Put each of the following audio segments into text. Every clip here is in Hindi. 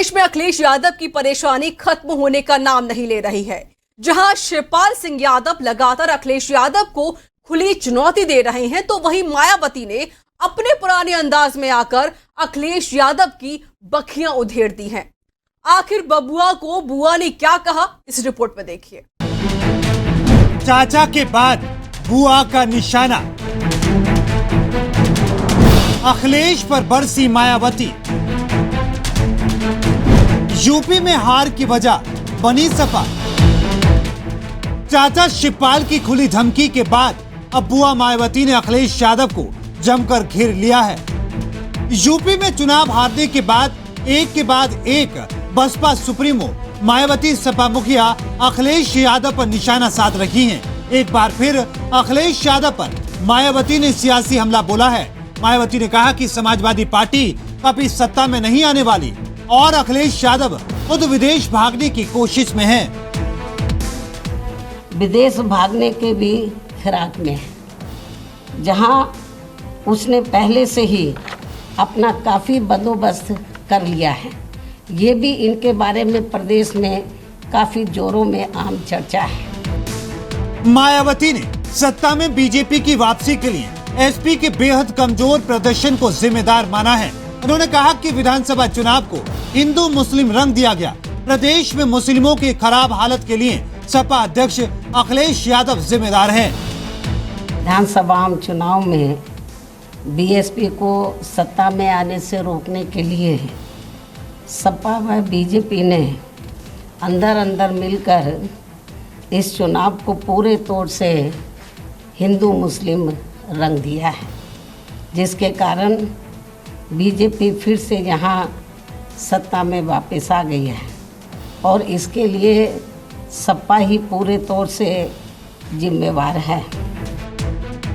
प्रदेश में अखिलेश यादव की परेशानी खत्म होने का नाम नहीं ले रही है। जहां शिवपाल सिंह यादव लगातार अखिलेश यादव को खुली चुनौती दे रहे हैं, तो वहीं मायावती ने अपने पुराने अंदाज में आकर अखिलेश यादव की बखियां उधेड़ दी हैं। आखिर बबुआ को बुआ ने क्या कहा, इस रिपोर्ट में देखिए। चाचा के बाद बुआ का निशाना, अखिलेश पर बरसी मायावती। यूपी में हार की वजह बनी सपा। चाचा शिवपाल की खुली धमकी के बाद अब बुआ मायावती ने अखिलेश यादव को जमकर घेर लिया है। यूपी में चुनाव हारने के बाद एक बसपा सुप्रीमो मायावती सपा मुखिया अखिलेश यादव पर निशाना साध रही हैं। एक बार फिर अखिलेश यादव पर मायावती ने सियासी हमला बोला है। मायावती ने कहा कि समाजवादी पार्टी कभी सत्ता में नहीं आने वाली और अखिलेश यादव खुद विदेश भागने की कोशिश में है। विदेश भागने के भी फिराक में है, जहां उसने पहले से ही अपना काफ़ी बंदोबस्त कर लिया है। ये भी इनके बारे में प्रदेश में काफ़ी जोरों में आम चर्चा है। मायावती ने सत्ता में बीजेपी की वापसी के लिए एसपी के बेहद कमजोर प्रदर्शन को जिम्मेदार माना है। उन्होंने कहा कि विधानसभा चुनाव को हिंदू मुस्लिम रंग दिया गया। प्रदेश में मुस्लिमों की खराब हालत के लिए सपा अध्यक्ष अखिलेश यादव जिम्मेदार हैं। विधानसभा चुनाव में बीएसपी को सत्ता में आने से रोकने के लिए सपा व बीजेपी ने अंदर मिलकर इस चुनाव को पूरे तौर से हिंदू मुस्लिम रंग दिया है, जिसके कारण बीजेपी फिर से यहाँ सत्ता में वापस आ गई है और इसके लिए सपा ही पूरे तौर से जिम्मेवार है।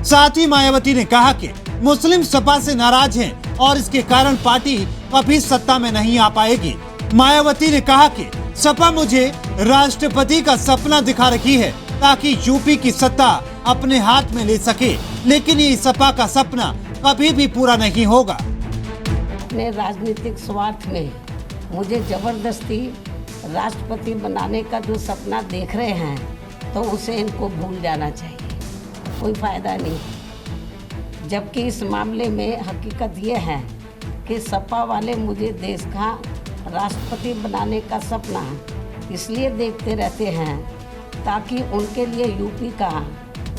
साथ ही मायावती ने कहा कि मुस्लिम सपा से नाराज हैं और इसके कारण पार्टी कभी सत्ता में नहीं आ पाएगी। मायावती ने कहा कि सपा मुझे राष्ट्रपति का सपना दिखा रही है ताकि यूपी की सत्ता अपने हाथ में ले सके, लेकिन ये सपा का सपना कभी भी पूरा नहीं होगा। अपने राजनीतिक स्वार्थ में मुझे जबरदस्ती राष्ट्रपति बनाने का जो सपना देख रहे हैं, तो उसे इनको भूल जाना चाहिए, कोई फायदा नहीं। जबकि इस मामले में हकीकत ये है कि सपा वाले मुझे देश का राष्ट्रपति बनाने का सपना इसलिए देखते रहते हैं ताकि उनके लिए यूपी का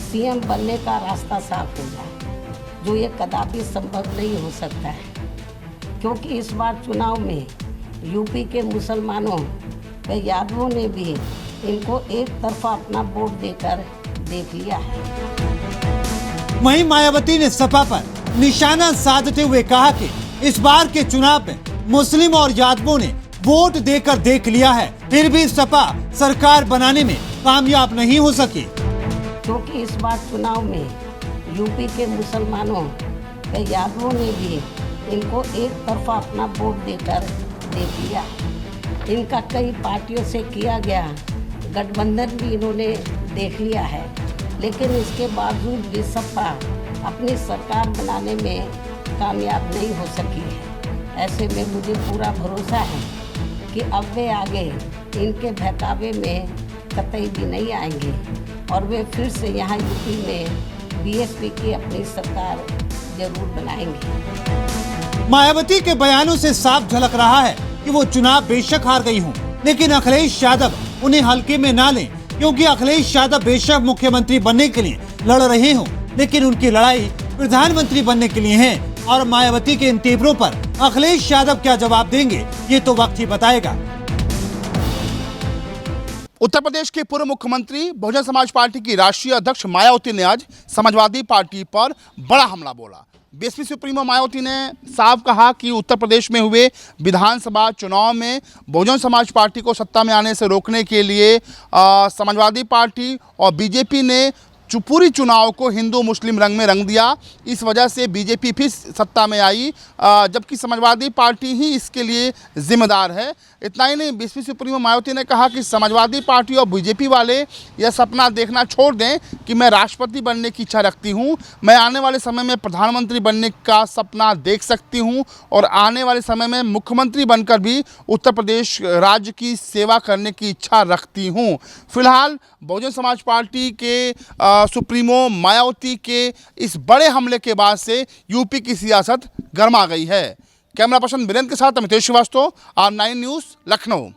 सीएम बनने का रास्ता साफ हो जाए, जो ये कदापि संभव नहीं हो सकता है। क्योंकि इस बार चुनाव में यूपी के मुसलमानों व यादवों ने भी इनको एक तरफा अपना वोट देकर देख लिया है। वहीं मायावती ने सपा पर निशाना साधते हुए कहा कि इस बार के चुनाव में मुस्लिम और यादवों ने वोट देकर देख लिया है, फिर भी सपा सरकार बनाने में कामयाब नहीं हो सकी। क्योंकि इस बार चुनाव में यूपी के मुसलमानों व यादवों ने भी इनको एक तरफा अपना वोट देकर देख लिया है। इनका कई पार्टियों से किया गया गठबंधन भी इन्होंने देख लिया है, लेकिन इसके बावजूद भी सपा अपनी सरकार बनाने में कामयाब नहीं हो सकी है। ऐसे में मुझे पूरा भरोसा है कि अब वे आगे इनके बहकावे में कतई भी नहीं आएंगे और वे फिर से यहाँ यूपी में बीएसपी की अपनी सरकार जरूर बनाएंगे। मायावती के बयानों से साफ झलक रहा है कि वो चुनाव बेशक हार गई हूँ, लेकिन अखिलेश यादव उन्हें हल्के में ना लें, क्योंकि अखिलेश यादव बेशक मुख्यमंत्री बनने के लिए लड़ रहे हों, लेकिन उनकी लड़ाई प्रधानमंत्री बनने के लिए है। और मायावती के इन तेवरों पर अखिलेश यादव क्या जवाब देंगे, ये तो वक्त ही बताएगा। उत्तर प्रदेश के पूर्व मुख्यमंत्री बहुजन समाज पार्टी की राष्ट्रीय अध्यक्ष मायावती ने आज समाजवादी पार्टी पर बड़ा हमला बोला। बीएसपी सुप्रीमो मायावती ने साफ कहा कि उत्तर प्रदेश में हुए विधानसभा चुनाव में बहुजन समाज पार्टी को सत्ता में आने से रोकने के लिए समाजवादी पार्टी और बीजेपी ने पूरी चुनाव को हिंदू मुस्लिम रंग में रंग दिया। इस वजह से बीजेपी फिर सत्ता में आई, जबकि समाजवादी पार्टी ही इसके लिए जिम्मेदार है। इतना ही नहीं, बीएसपी सुप्रीमो मायावती ने कहा कि समाजवादी पार्टी और बीजेपी वाले यह सपना देखना छोड़ दें कि मैं राष्ट्रपति बनने की इच्छा रखती हूं। मैं आने वाले समय में प्रधानमंत्री बनने का सपना देख सकती हूं और आने वाले समय में मुख्यमंत्री बनकर भी उत्तर प्रदेश राज्य की सेवा करने की इच्छा रखती हूं। फिलहाल बहुजन समाज पार्टी के सुप्रीमो मायावती के इस बड़े हमले के बाद से यूपी की सियासत गर्मा गई है। कैमरा पर्सन वीरेंद्र के साथ अमितेश श्रीवास्तव, R9 न्यूज़, लखनऊ।